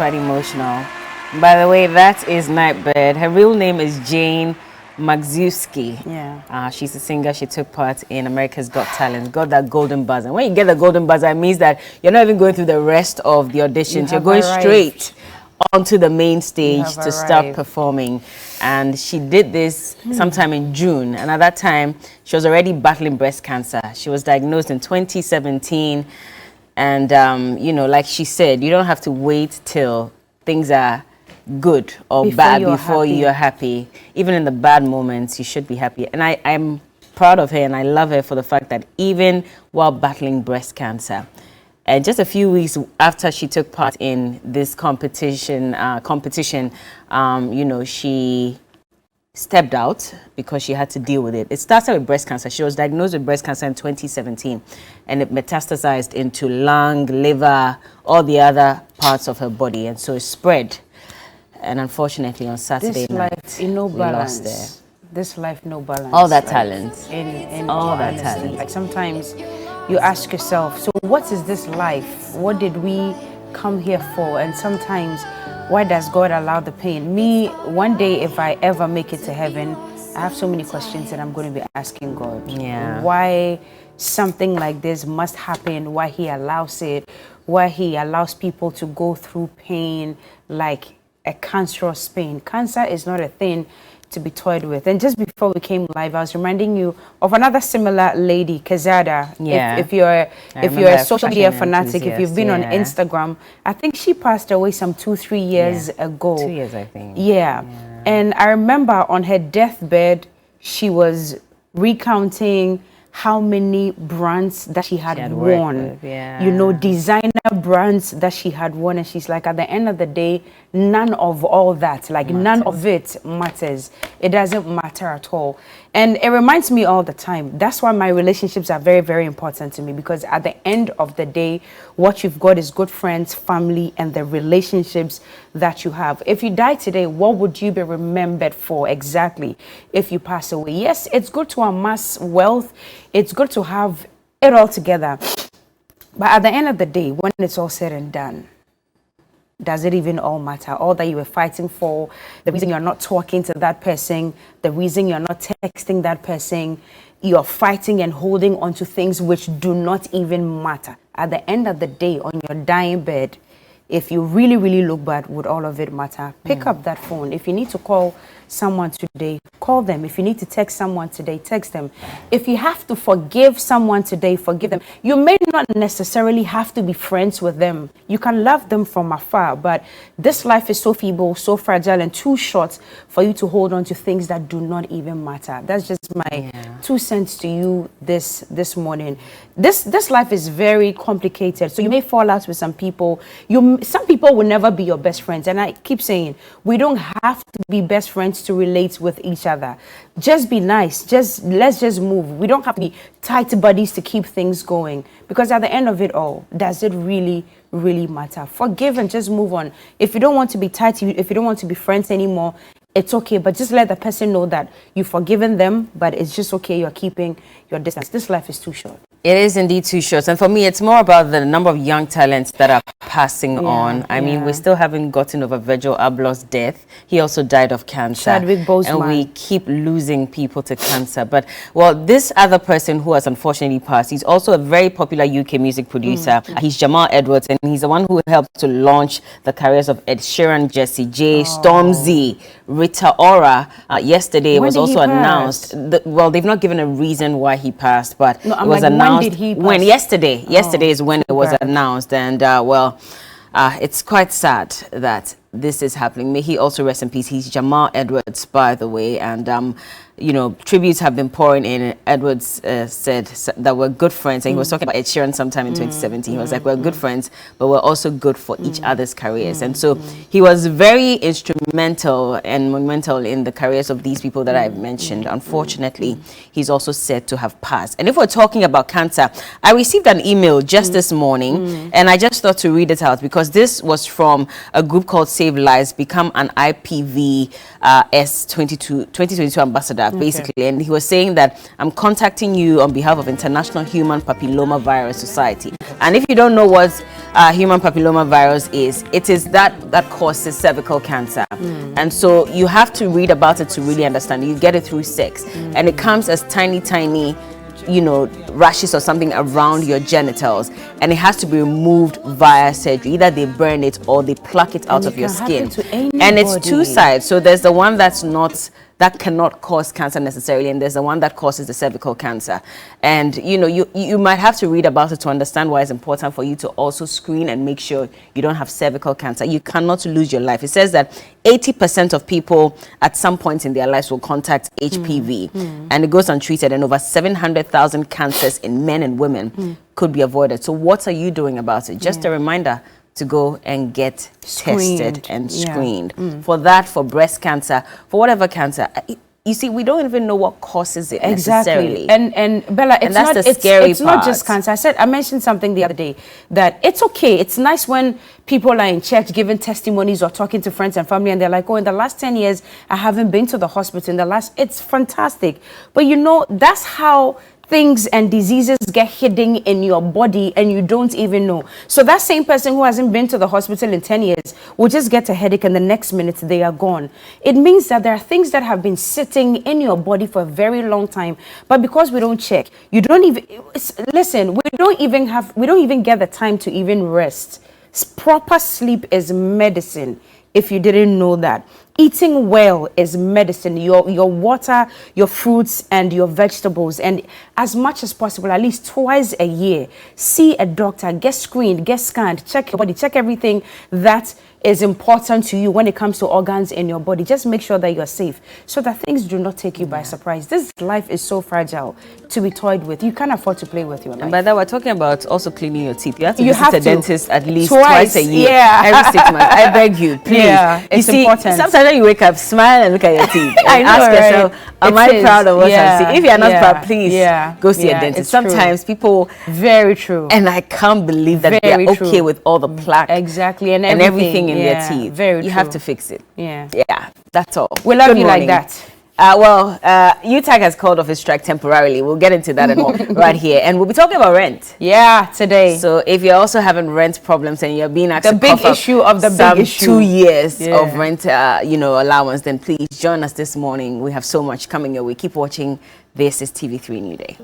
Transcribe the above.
quite emotional. By the way, that is Nightbirde. Her real name is Jane Magziewski. Yeah. She's a singer. She took part in America's Got Talent. Got that golden buzzer. And when you get the golden buzzer, it means that you're not even going through the rest of the auditions. You're going straight onto the main stage to start performing. And she did this sometime in June. And at that time, she was already battling breast cancer. She was diagnosed in 2017. And, you know, like she said, you don't have to wait till things are good or bad before you're happy. Even in the bad moments, you should be happy. And I'm proud of her, and I love her for the fact that even while battling breast cancer, and just a few weeks after she took part in this competition, you know, she stepped out because she had to deal with it. It started with breast cancer. She was diagnosed with breast cancer in 2017, and it metastasized into lung, liver, all the other parts of her body, and so it spread. And unfortunately, on Saturday night, we lost her. This life, no balance. All that talent. In all that talent. Like sometimes you ask yourself, so what is this life? What did we come here for? And sometimes, why does God allow the pain? Me, one day, if I ever make it to heaven, I have so many questions that I'm going to be asking God. Yeah. Why something like this must happen, why He allows it, why He allows people to go through pain like a cancerous pain. Cancer is not a thing to be toyed with. And just before we came live, I was reminding you of another similar lady, Kazada. Yeah. If you're a social media fanatic, if you've been on Instagram, I think she passed away some 2-3 years ago. 2 years, I think. Yeah. And I remember on her deathbed, she was recounting how many brands that she had worn, you know, designer brands that she had worn. And she's like, at the end of the day, none of all that, like none of it matters. It doesn't matter at all. And it reminds me all the time. That's why my relationships are very, very important to me, because at the end of the day, what you've got is good friends, family, and the relationships that you have. If you die today, what would you be remembered for exactly if you pass away? Yes, it's good to amass wealth. It's good to have it all together. But at the end of the day, when it's all said and done, does it even all matter? All that you were fighting for, the reason you're not talking to that person, the reason you're not texting that person, you're fighting and holding on to things which do not even matter. At the end of the day, on your dying bed, if you really, really look bad, would all of it matter? Pick up that phone. If you need to call someone today, call them. If you need to text someone today, text them. If you have to forgive someone today, forgive them. You may not necessarily have to be friends with them. You can love them from afar, but this life is so feeble, so fragile, and too short for you to hold on to things that do not even matter. That's just my 2 cents to you this morning. This life is very complicated, so you may fall out with some people. Some people will never be your best friends, and I keep saying we don't have to be best friends to relate with each other. Just be nice. Let's just move. We don't have to be tight buddies to keep things going, because at the end of it all, does it really matter? Forgive and just move on. If you don't want to be tight, if you don't want to be friends anymore, it's okay, but just let the person know that you've forgiven them, but it's just okay, you're keeping your distance. This life is too short. It is indeed too short. And for me, it's more about the number of young talents that are passing on. I mean, we still haven't gotten over Virgil Abloh's death. He also died of cancer. Chadwick Boseman. And we keep losing people to cancer. But, well, this other person who has unfortunately passed, he's also a very popular UK music producer. He's Jamal Edwards, and he's the one who helped to launch the careers of Ed Sheeran, Jessie J, Stormzy, Rita Ora. Yesterday, it was also announced. Well, they've not given a reason why he passed, but it was announced. When did he pass? Yesterday is when it was announced, and it's quite sad that this is happening. May he also rest in peace. He's Jamal Edwards, by the way, and you know, tributes have been pouring in. Edwards said that we're good friends, and he was talking about Ed Sheeran sometime in 2017. He was like, we're good friends, but we're also good for each other's careers. And so he was very instrumental and monumental in the careers of these people that I've mentioned. Unfortunately, he's also said to have passed. And if we're talking about cancer, I received an email just this morning, and I just thought to read it out, because this was from a group called Save Lives, Become an IPV S 2022 ambassador. basically. And he was saying that I'm contacting you on behalf of International Human Papilloma Virus Society. And if you don't know what human papilloma virus is, it is that causes cervical cancer. And so you have to read about it to really understand. You get it through sex. And it comes as tiny, you know, rashes or something around your genitals, and it has to be removed via surgery. Either they burn it or they pluck it out of your skin. And it's two sides. So there's the one that cannot cause cancer necessarily, and there's the one that causes the cervical cancer. And you know, you might have to read about it to understand why it's important for you to also screen and make sure you don't have cervical cancer. You cannot lose your life. It says that 80% of people at some point in their lives will contact HPV, and it goes untreated, and over 700,000 cancers in men and women could be avoided. So what are you doing about it? Just a reminder to go and get tested and screened for that, for breast cancer, for whatever cancer. You see, we don't even know what causes it necessarily. And Bella, it's not just cancer. I mentioned something the other day that it's okay. It's nice when people are in church giving testimonies or talking to friends and family, and they're like, oh, in the last 10 years, I haven't been to the hospital. It's fantastic. But you know, that's how things and diseases get hidden in your body and you don't even know. So that same person who hasn't been to the hospital in 10 years will just get a headache and the next minute they are gone. It means that there are things that have been sitting in your body for a very long time, but because we don't check, we don't even get the time to even rest. Proper sleep is medicine, if you didn't know that. Eating well is medicine. Your water, your fruits, and your vegetables. And as much as possible, at least twice a year, see a doctor, get screened, get scanned, check your body, check everything that is important to you when it comes to organs in your body. Just make sure that you're safe so that things do not take you by surprise. This life is so fragile to be toyed with. You can't afford to play with your life. And by that, we're talking about also cleaning your teeth. You have to visit a dentist at least twice a year, every 6 months. I beg you, please. Yeah, it's important. Sometimes when you wake up, smile and look at your teeth. And ask yourself, am I proud of what I'm seeing? If you're not proud, please go see a dentist. Sometimes people... Very true. And I can't believe that they're okay with all the plaque. Exactly. And everything in their teeth. Very true. You have to fix it. Yeah, that's all. We love you like that. UTAG has called off its strike temporarily. We'll get into that and more right here. And we'll be talking about rent. Yeah, today. So if you're also having rent problems and you're being asked the big issue of the big issue, 2 years of rent, allowance, then please join us this morning. We have so much coming your way. Keep watching. This is TV3 New Day.